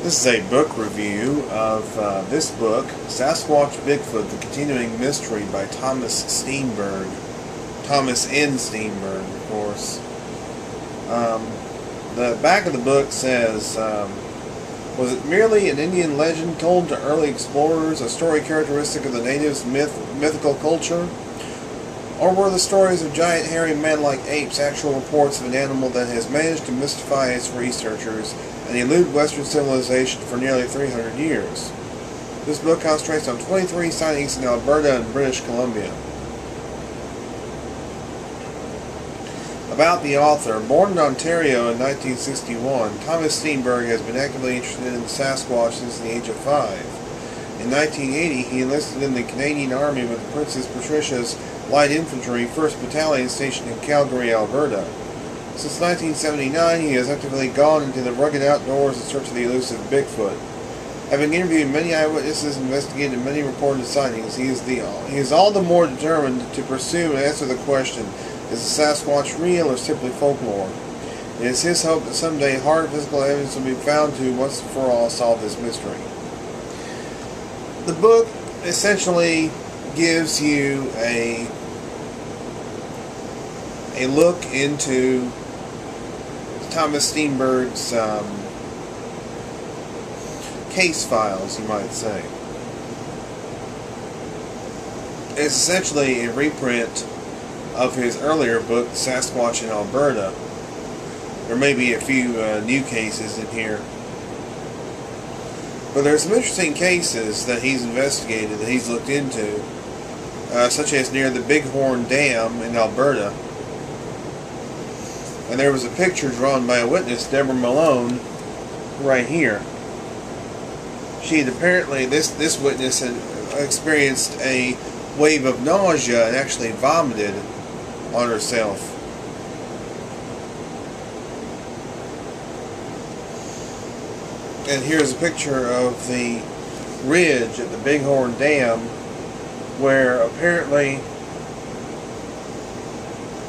This is a book review of this book, Sasquatch Bigfoot, The Continuing Mystery by Thomas Steenburg. Thomas N. Steenburg, of course. The back of the book says, was it merely an Indian legend told to early explorers, a story characteristic of the natives' mythical culture? Or were the stories of giant hairy men like apes actual reports of an animal that has managed to mystify its researchers and elude Western civilization for nearly 300 years? This book concentrates on 23 sightings in Alberta and British Columbia. About the author. Born in Ontario in 1961, Thomas Steenburg has been actively interested in Sasquatch since the age of 5. In 1980, he enlisted in the Canadian Army with the Princess Patricia's Light Infantry 1st Battalion stationed in Calgary, Alberta. Since 1979, he has actively gone into the rugged outdoors in search of the elusive Bigfoot. Having interviewed many eyewitnesses and investigated many reported sightings, he is all the more determined to pursue and answer the question, is the Sasquatch real or simply folklore? It is his hope that someday hard physical evidence will be found to once and for all solve this mystery. The book essentially gives you a look into Thomas Steenburg's case files, you might say. It's essentially a reprint of his earlier book, Sasquatch in Alberta. There may be a few new cases in here. But there's some interesting cases that he's investigated, that he's looked into, such as near the Bighorn Dam in Alberta. And there was a picture drawn by a witness, Deborah Malone, right here. She had apparently, this witness had experienced a wave of nausea and actually vomited on herself. And here's a picture of the ridge at the Bighorn Dam where apparently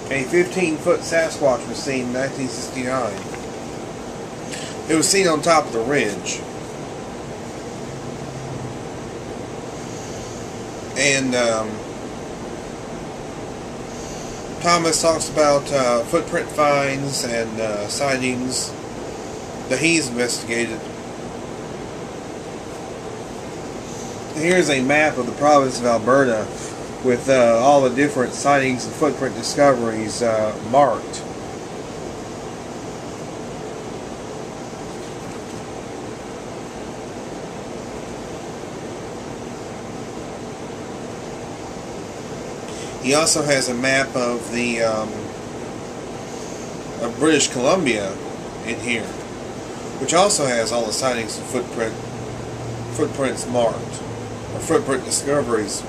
a 15-foot Sasquatch was seen in 1969. It was seen on top of the ridge. And Thomas talks about footprint finds and sightings that he's investigated. Here's a map of the province of Alberta with all the different sightings and footprint discoveries marked. He also has a map of the of British Columbia in here, which also has all the sightings and footprints marked, or footprint discoveries.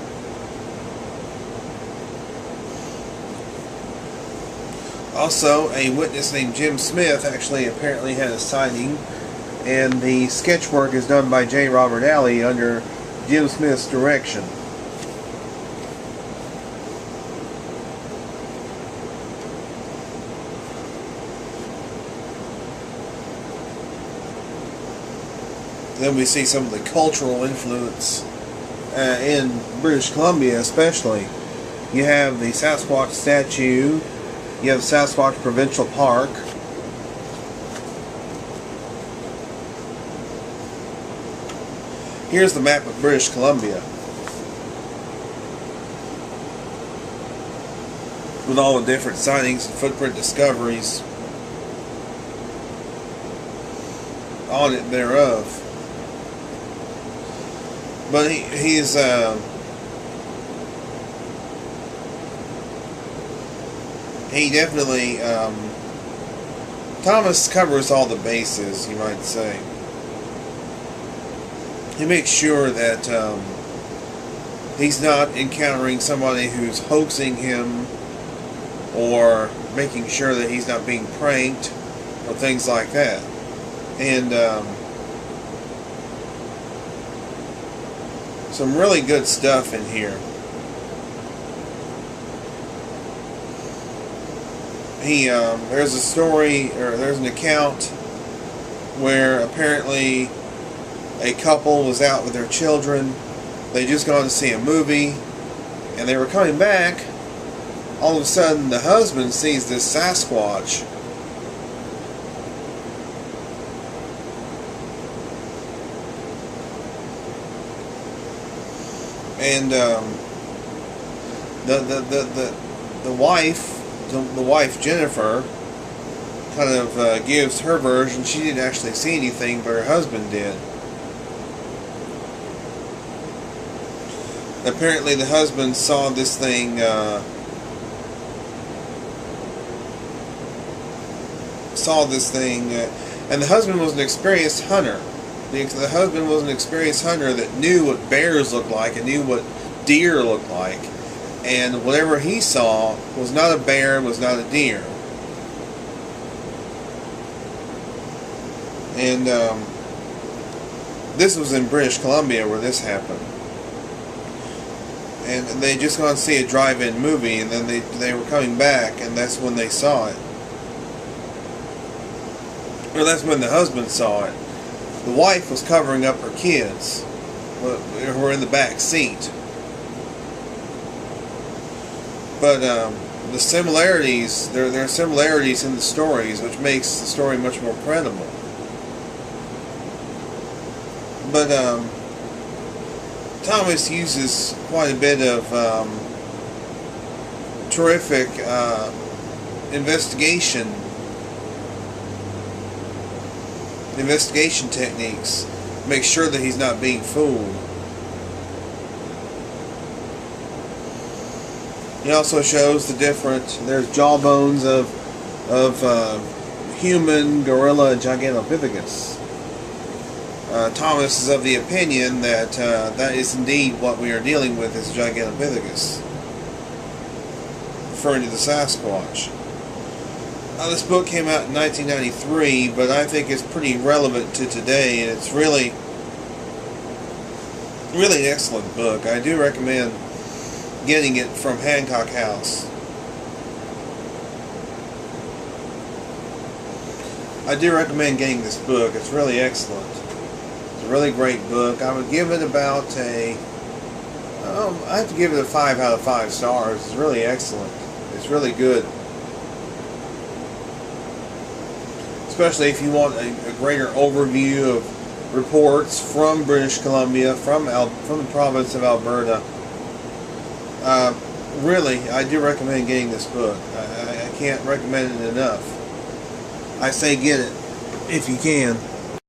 Also, a witness named Jim Smith actually apparently had a sighting, and the sketch work is done by J. Robert Alley under Jim Smith's direction. Then we see some of the cultural influence in British Columbia especially. You have the Sasquatch statue, you have Sasquatch Provincial Park, here's the map of British Columbia with all the different sightings and footprint discoveries on it thereof. But he definitely, Thomas covers all the bases, you might say. He makes sure that he's not encountering somebody who's hoaxing him or making sure that he's not being pranked or things like that. And some really good stuff in here. There's a story, or there's an account where apparently a couple was out with their children. They just gone to see a movie, and they were coming back. All of a sudden, the husband sees this Sasquatch. And the wife Jennifer kind of gives her version. She didn't actually see anything, but her husband did. Apparently, the husband saw this thing. And the husband was an experienced hunter. The husband was an experienced hunter that knew what bears looked like and knew what deer looked like. And whatever he saw was not a bear, was not a deer. And this was in British Columbia where this happened. And they just gone to see a drive-in movie, and then they were coming back, and that's when they saw it. Or that's when the husband saw it. The wife was covering up her kids, who were in the back seat. But the similarities, there are similarities in the stories, which makes the story much more credible. But Thomas uses quite a bit of terrific investigation techniques. Make sure that he's not being fooled. He also shows the different. There's jawbones of human, gorilla, and Gigantopithecus. Thomas is of the opinion that that is indeed what we are dealing with is Gigantopithecus, referring to the Sasquatch. This book came out in 1993, but I think it's pretty relevant to today, and it's really an excellent book. I do recommend getting it from Hancock House. I do recommend getting this book. It's really excellent. It's a really great book. I would give it about I have to give it a 5 out of 5 stars. It's really excellent. It's really good. Especially if you want a greater overview of reports from British Columbia, from the province of Alberta. Really, I do recommend getting this book. I can't recommend it enough. I say get it if you can.